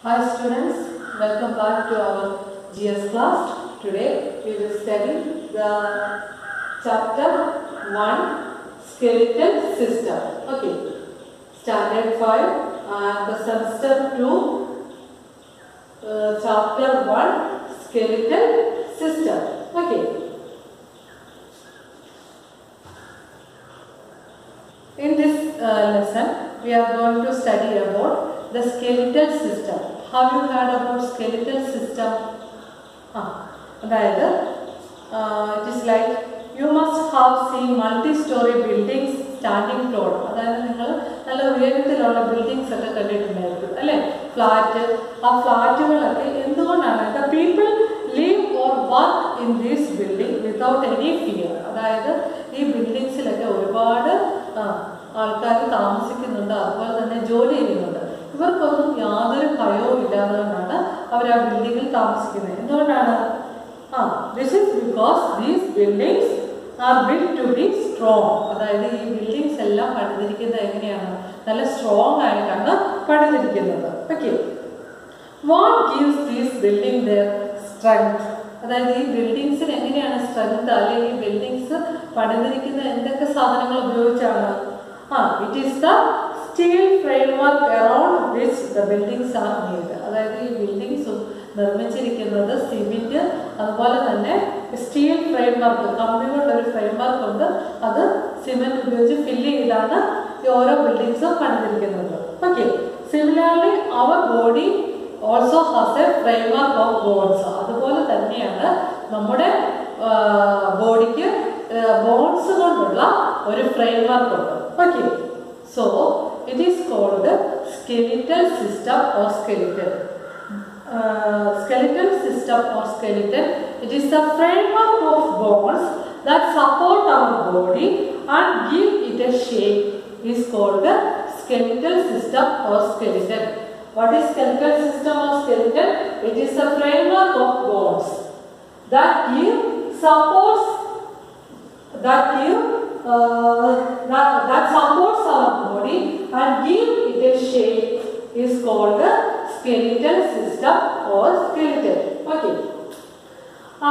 Hi students, welcome back to our GS class. Today we will study the chapter 1 skeletal system. Okay, standard 5 and the semester 2 chapter 1 skeletal system. Okay. In this lesson, we are going to study about the skeletal system. Have you heard about skeletal system? It is like you must have seen multi-story buildings standing tall. That is, buildings flat. The people live or work in this building without any fear. That is, these buildings ആൾക്കാർ താമസിക്കുന്നുണ്ട്, അതുപോലെ തന്നെ ജോലി ചെയ്യുന്നുണ്ട്. ഇവർക്കൊന്നും യാതൊരു ഭയവും ഇല്ലാത്തതുകൊണ്ടാണ് അവർ ആ ബിൽഡിങ്ങിൽ താമസിക്കുന്നത്. എന്തുകൊണ്ടാണ്? This is because these buildings are built to be strong. അതായത് ഈ ബിൽഡിങ്സ് എല്ലാം പണിതിരിക്കുന്നത് എങ്ങനെയാണ്? നല്ല സ്ട്രോങ് ആയിട്ടാണ് പണിതിരിക്കുന്നത്. Okay, what gives these building their strength? അതായത് ഈ ബിൽഡിങ്സിന് എങ്ങനെയാണ് സ്ട്രെങ്ത്? അല്ലെങ്കിൽ ഈ ബിൽഡിങ്സ് പണിതിരിക്കുന്ന എന്തൊക്കെ സാധനങ്ങൾ ഉപയോഗിച്ചാണ്? It is the steel framework around which the buildings are made. അതായത് ഈ ബിൽഡിങ്സ് നിർമ്മിച്ചിരിക്കുന്നത് സിമെന്റ്, അതുപോലെ തന്നെ സ്റ്റീൽ ഫ്രെയിംവർക്ക്, കമ്പി കൊണ്ട് ഒരു ഫ്രെയിംവർക്ക് ഉണ്ട്, അത് സിമെന്റ് ഉപയോഗിച്ച് ഫില്ല് ചെയ്താണ് ഈ ഓരോ ബിൽഡിങ്സും പണിതിരിക്കുന്നത്. Okay, similarly our body also has a framework of bones. അതുപോലെ തന്നെയാണ് നമ്മുടെ ബോഡിക്ക് ബോൺസ് കൊണ്ടുള്ള ഒരു ഫ്രെയിംവർക്ക് ഉണ്ട്. Okay, so it is called skeletal system or skeleton. Skeletal system or skeleton, it is the framework of bones that support our body and give it a shape, is called the skeletal system or skeleton. What is skeletal system or skeleton? It is the framework of bones that give supports that supports our body and give it a shape, is called the skeletal system or skeleton. Okay,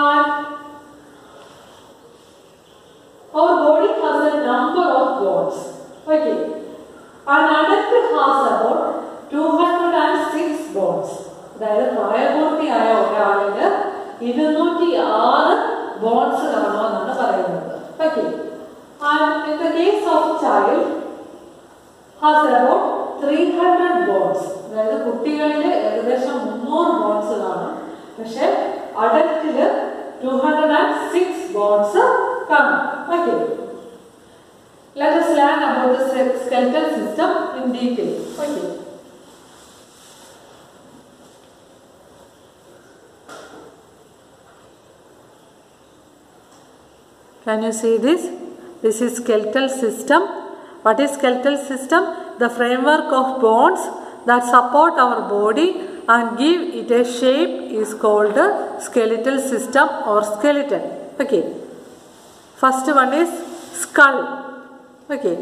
and our body has a number of bones. Okay, an adult has about 206 bones. അതായത് പ്രായപൂർത്തിയായ ഒരാളിന് 206 bones കാണുമെന്നാണ് പറയുന്നത്. Okay, and in the case of child has about 300 bones. അതായത് കുട്ടികളിൽ ഏകദേശം 300 bones കാണും, പക്ഷെ അഡൽറ്റിൽ 206 bones കാണും. Okay, let us learn about the skeletal system in detail. Okay, can you see this? This is skeletal system. What is skeletal system? The framework of bones that support our body and give it a shape is called the skeletal system or skeleton. Okay, first one is skull. Okay,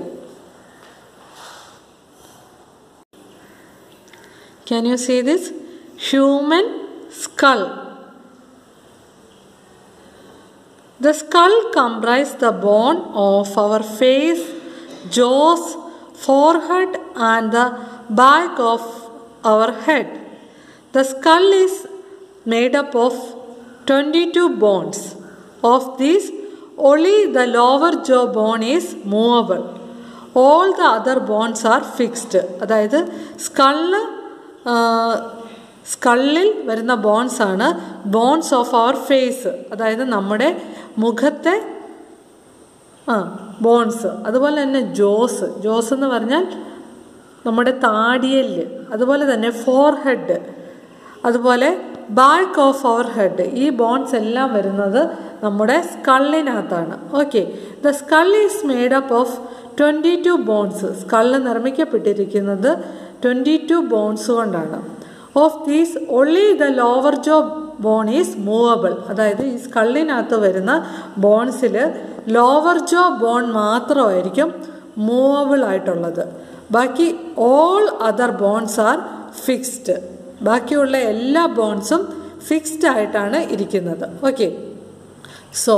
can you see this? Human skull. The skull comprises the bone of our face, jaws, forehead and the back of our head. The skull is made up of 22 bones. Of these, only the lower jaw bone is movable. All the other bones are fixed. അതായത് സ്കള്ളിൽ വരുന്ന bones ആണ് bones of our face, അതായത് നമ്മുടെ മുഖത്തെ bones. അതുപോലെ തന്നെ ജോസ് എന്ന് പറഞ്ഞാൽ നമ്മുടെ താടിയല്, അതുപോലെ തന്നെ ഫോർഹെഡ്, അതുപോലെ ബാക്ക് ഓഫ് അവർ ഹെഡ്. ഈ ബോൺസ് എല്ലാം വരുന്നത് നമ്മുടെ സ്കള്ളിനകത്താണ്. Okay, the skull is made up of 22 bones. Skull നിർമ്മിക്കപ്പെട്ടിരിക്കുന്നത് 22 ബോൺസ് കൊണ്ടാണ്. Of these only the lower jaw bone is movable. അതായത് ഈ സ്കള്ളിനകത്ത് വരുന്ന ബോൺസിൽ ലോവർ ജോ ബോൺ മാത്രമായിരിക്കും മൂവബിൾ ആയിട്ടുള്ളത്. ബാക്കി all other bones are fixed. ബാക്കിയുള്ള എല്ലാ ബോൺസും ഫിക്സ്ഡ് ആയിട്ടാണ് ഇരിക്കുന്നത്. Okay, so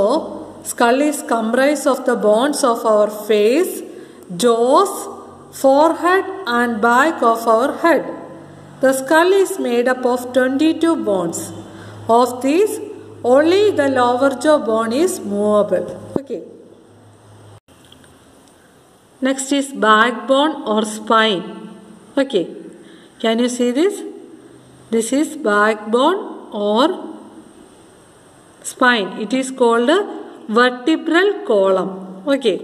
skull is comprised of the bones of our face, jaws, forehead and back of our head. The skull is made up of 22 bones. Of these, only the lower jaw bone is movable. Okay. Next is backbone or spine. Okay. Can you see this? This is backbone or spine. It is called a vertebral column. Okay.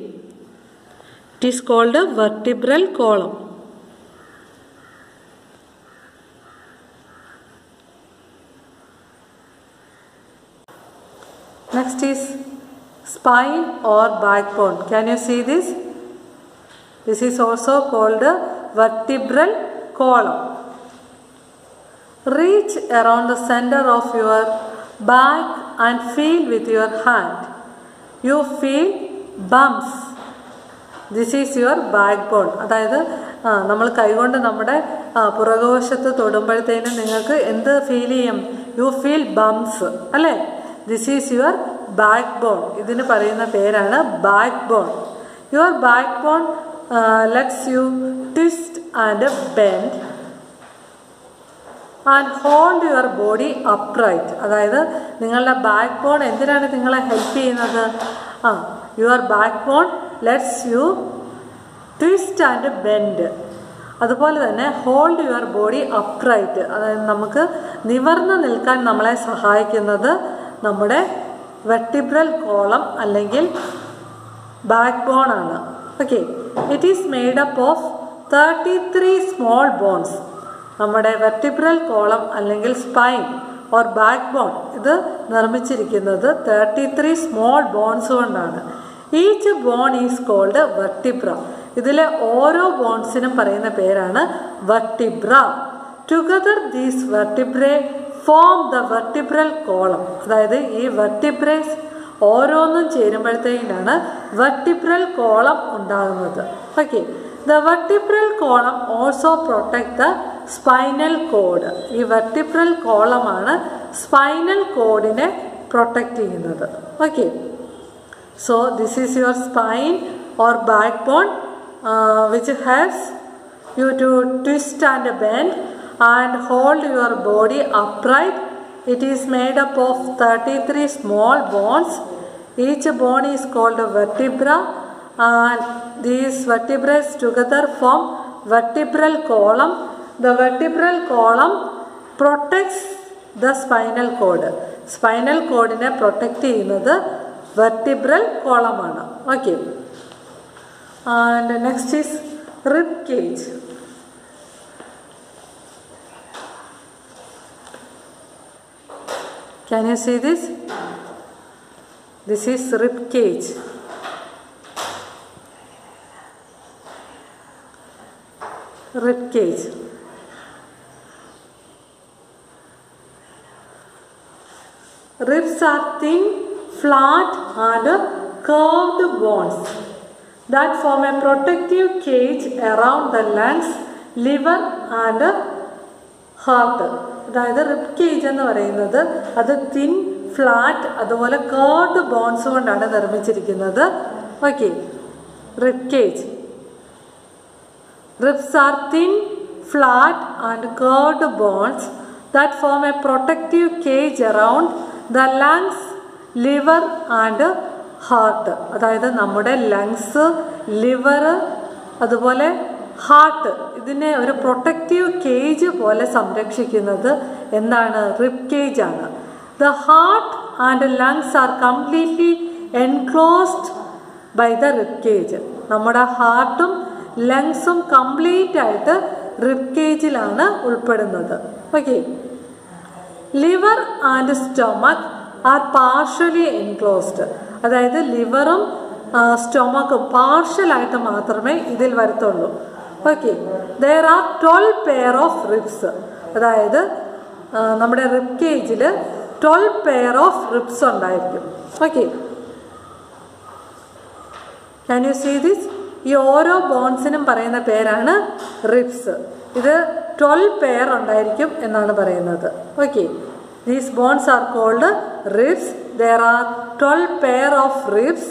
It is called a vertebral column. Next is spine or backbone. Can you see this? This is also called a vertebral column. Reach around the center of your back and feel with your hand. You feel bumps. This is your backbone. അതായത് നമ്മൾ കൈകൊണ്ട് നമ്മുടെ പുറകുവശത്ത് തൊടുമ്പോഴത്തേനും നിങ്ങൾക്ക് എന്ത് feel ചെയ്യും? You feel bumps അല്ലേ? This is your backbone. ഇതിന് പറയുന്ന പേരാണ് backbone. Your backbone lets you twist and bend and hold your body upright. അതായത് നിങ്ങളുടെ ബാക്ക് ബോൺ എന്തിനാണ് നിങ്ങളെ ഹെൽപ്പ് ചെയ്യുന്നത്? Your backbone lets you twist and bend. അതുപോലെ തന്നെ ഹോൾഡ് യുവർ ബോഡി അപ്രൈറ്റ്. അതായത് നമുക്ക് നിവർന്ന് നിൽക്കാൻ നമ്മളെ സഹായിക്കുന്നത് നമ്മുടെ വെർട്ടിബ്രൽ കോളം അല്ലെങ്കിൽ ബാക്ക് ബോൺ ആണ്. Okay, it is made up of 33 small bones. നമ്മുടെ വെർട്ടിബ്രൽ കോളം അല്ലെങ്കിൽ സ്പൈൻ ഓർ ബാക്ക് ബോൺ ഇത് നിർമ്മിച്ചിരിക്കുന്നത് 33 സ്മോൾ ബോൺസ് കൊണ്ടാണ്. Each bone is called vertebra. ഇതിലെ ഓരോ ബോൺസിനും പറയുന്ന പേരാണ് vertebra. Together these vertebrae form the vertebral column. അതായത് ഈ വെർട്ടിബ്രേസ് ഓരോന്നും ചേരുമ്പോഴത്തേക്കാണ് വെർട്ടിബ്രൽ കോളം ഉണ്ടാകുന്നത്. Okay, the vertebral column also protect the spinal cord. ഈ വെർട്ടിബ്രൽ കോളമാണ് സ്പൈനൽ കോഡിനെ പ്രൊട്ടക്റ്റ് ചെയ്യുന്നത്. Okay, so this is your spine or backbone which helps you to twist and bend and hold your body upright. It is made up of 33 small bones. Each bone is called a vertebra and these vertebrae together form vertebral column. The vertebral column protects the spinal cord. Spinal cord ne protect ചെയ്യുന്നത് vertebral column ആണ്. Okay. And next is rib cage. Can you see this? This is rib cage. Rib cage. Ribs are thin, flat and curved bones that form a protective cage around the lungs, liver and heart. അതായത് rib cage എന്ന് പറയുന്നത് അത് thin, flat അതുപോലെ curved bones കൊണ്ടാണ് നിർമ്മിച്ചിരിക്കുന്നത്. Okay, rib cage. Ribs are thin, flat and curved bones that form a protective cage around the lungs, liver and heart. അതായത് നമ്മുടെ lungs, liver അതുപോലെ ഹാർട്ട് ഇതിനെ ഒരു പ്രൊട്ടക്റ്റീവ് കേജ് പോലെ സംരക്ഷിക്കുന്നത് എന്താണ്? റിബ് കേജ് ആണ്. The heart and lungs are completely enclosed by the rib cage. നമ്മുടെ ഹാർട്ടും ലങ്സും കംപ്ലീറ്റ് ആയിട്ട് റിബ് കേജിലാണ് ഉൾപ്പെടുന്നത്. Okay, liver and stomach are partially enclosed. അതായത് ലിവറും സ്റ്റൊമക്കും പാർഷ്യലായിട്ട് മാത്രമേ ഇതിൽ വരത്തുള്ളൂ. Okay, there are 12 pair of ribs. അതായത് നമ്മുടെ റിബ് കേജിൽ 12 പെയർ ഓഫ് റിബ്സ് ഉണ്ടായിരിക്കും. Okay, can you see this? ഈ ഓരോ ബോൺസിനും പറയുന്ന പേരാണ് റിബ്സ്. ഇത് 12 പെയർ ഉണ്ടായിരിക്കും എന്നാണ് പറയുന്നത്. Okay, these bones are called ribs. There are 12 pair of ribs.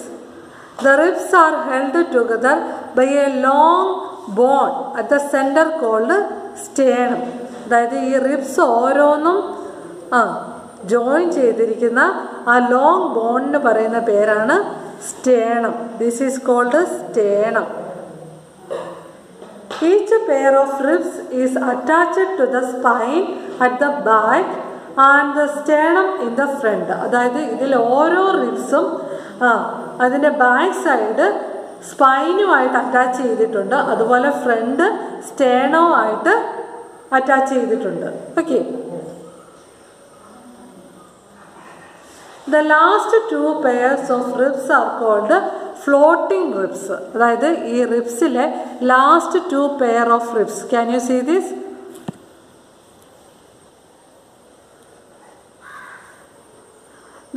The ribs are held together by a long bone at the center called sternum. അതായത് ഈ റിബ്സ് ഓരോന്നും ജോയിൻ ചെയ്തിരിക്കുന്ന ആ ലോങ് ബോണിന് പറയുന്ന പേരാണ് sternum. This is called sternum. Each pair of ribs is attached to the spine at the back and the sternum in the front. അതായത് ഇതിൽ ഓരോ റിബ്സും അതിൻ്റെ ബാക്ക് സൈഡ് സ്പൈനുമായിട്ട് അറ്റാച്ച് ചെയ്തിട്ടുണ്ട്, അതുപോലെ ഫ്രണ്ട് സ്റ്റേണവുമായിട്ട് അറ്റാച്ച് ചെയ്തിട്ടുണ്ട്. Okay, the last 2 pairs of ribs are called floating ribs. അതായത് ഈ റിബ്സിലെ last 2 pair of ribs, can you see this?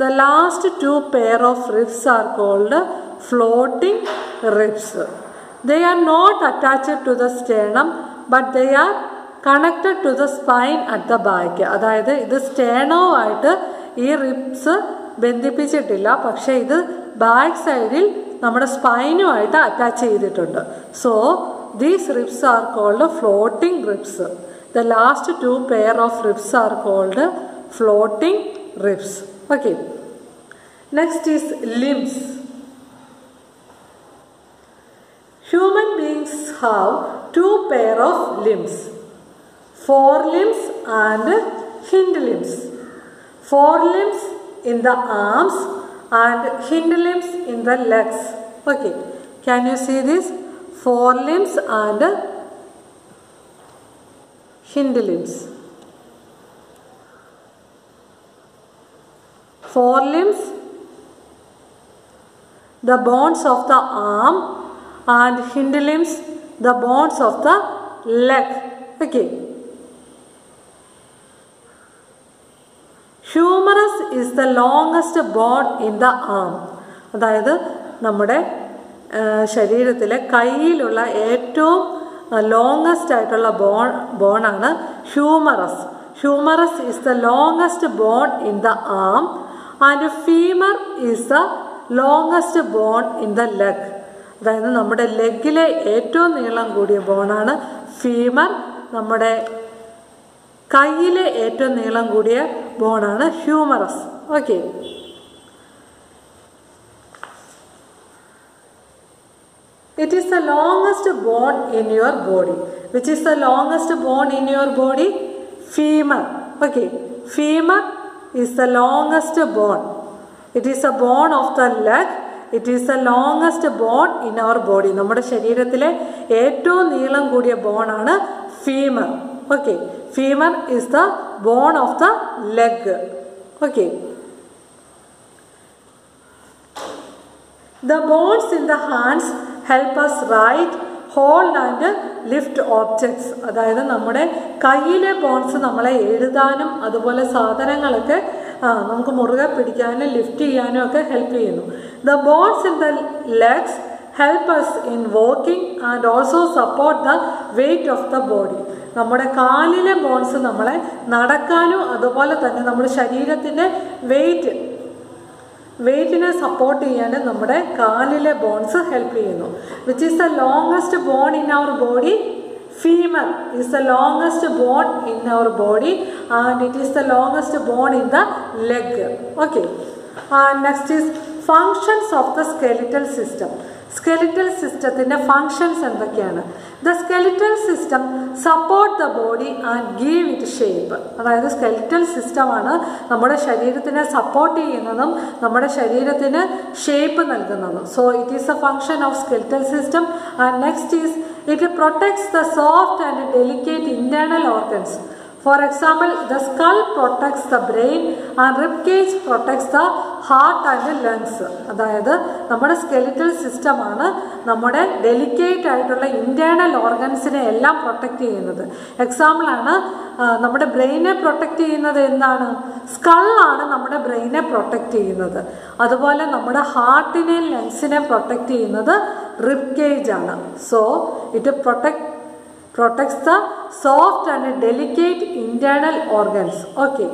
The last 2 pair of ribs are called floating ribs. They are not attached to the sternum, but they are connected to the spine at the back. അതായത് ഇത് സ്റ്റേണവുമായിട്ട് ഈ ribs ബന്ധിപ്പിച്ചിട്ടില്ല, പക്ഷേ ഇത് back സൈഡിൽ നമ്മുടെ സ്പൈനുമായിട്ട് attach ചെയ്തിട്ടുണ്ട്. So these ribs are called floating ribs. The last 2 pair of ribs are called floating ribs. Okay, next is limbs. Human beings have 2 pair of limbs, forelimbs and hind limbs. Forelimbs in the arms and hind limbs in the legs. Okay, can you see this? Forelimbs and hind limbs. Forelimbs, the bones of the arm, and hind limbs, the bones of the leg. Okay. Humerus is the longest bone in the arm. അതായത് നമ്മുടെ ശരീരത്തിലെ കയ്യിലുള്ള ഏറ്റവും longest ആയിട്ടുള്ള ബോണാണ് humorous. Humerus is the longest bone in the arm and femur is the longest bone in the leg. അതായത് നമ്മുടെ ലെഗിലെ ഏറ്റവും നീളം കൂടിയ ബോണാണ് ഫീമർ. നമ്മുടെ കയ്യിലെ ഏറ്റവും നീളം കൂടിയ ബോണാണ് humerus. Okay, it is the longest bone in your body. Which is the longest bone in your body? Femur. Okay, femur is the longest bone. It is a bone of the leg. It is the longest bone in our body. നമ്മുടെ ശരീരത്തിലെ ഏറ്റവും നീളം കൂടിയ ബോണാണ് femur. Okay, femur is the bone of the leg. Okay, the bones in the hands help us write, hold and lift objects. അതായത് നമ്മുടെ കയ്യിലെ bones നമ്മളെ എഴുതാനും അതുപോലെ സാധനങ്ങളൊക്കെ നമുക്ക് മുറുകെ പിടിക്കാനും ലിഫ്റ്റ് ചെയ്യാനും ഒക്കെ ഹെൽപ്പ് ചെയ്യുന്നു. The bones in the legs help us in walking and also support the weight of the body. നമ്മുടെ കാലിലെ ബോൺസ് നമ്മളെ നടക്കാനും അതുപോലെ തന്നെ നമ്മുടെ ശരീരത്തിൻ്റെ വെയിറ്റിനെ സപ്പോർട്ട് ചെയ്യാനും നമ്മുടെ കാലിലെ ബോൺസ് ഹെൽപ്പ് ചെയ്യുന്നു. Which is the longest bone in our body? Femur is the longest bone in our body and it is the longest bone in the leg. Okay, next is functions of the skeletal system. Skeletal സിസ്റ്റത്തിൻ്റെ functions എന്തൊക്കെയാണ്? The skeletal system support the body and give it shape. അതായത് skeletal സിസ്റ്റമാണ് നമ്മുടെ ശരീരത്തിനെ support ചെയ്യുന്നതും നമ്മുടെ ശരീരത്തിന് shape നൽകുന്നതും. So it is a function of skeletal system. And next is it protects the soft and delicate internal organs. For example, the skull protects the brain and ribcage protects the heart and lungs. അതായത് നമ്മുടെ skeletal സിസ്റ്റമാണ് നമ്മുടെ delicate ആയിട്ടുള്ള internal ഓർഗൻസിനെ എല്ലാം protect ചെയ്യുന്നത്. എക്സാമ്പിളാണ് നമ്മുടെ ബ്രെയിനെ protect ചെയ്യുന്നത് എന്താണ്? സ്കള്ളാണ് നമ്മുടെ ബ്രെയിനെ പ്രൊട്ടക്റ്റ് ചെയ്യുന്നത്. അതുപോലെ നമ്മുടെ ഹാർട്ടിനെയും ലങ്സിനെ പ്രൊട്ടക്റ്റ് ചെയ്യുന്നത് റിബ്കേജ് ആണ്. So it protect protects the soft and delicate internal organs. Okay.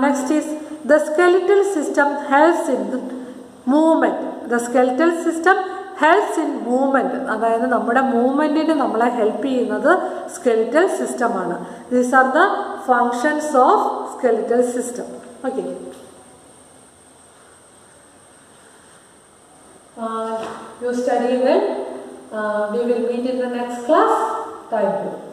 Next is the skeletal system helps in movement. The skeletal system helps in movement. അതായത് നമ്മുടെ മൂവ്മെൻറ്റിന് നമ്മളെ ഹെൽപ്പ് ചെയ്യുന്നത് സ്കെലിറ്റൽ സിസ്റ്റമാണ്. These are the functions of skeletal system. Okay. You study well. We will meet in the next class. Thank you.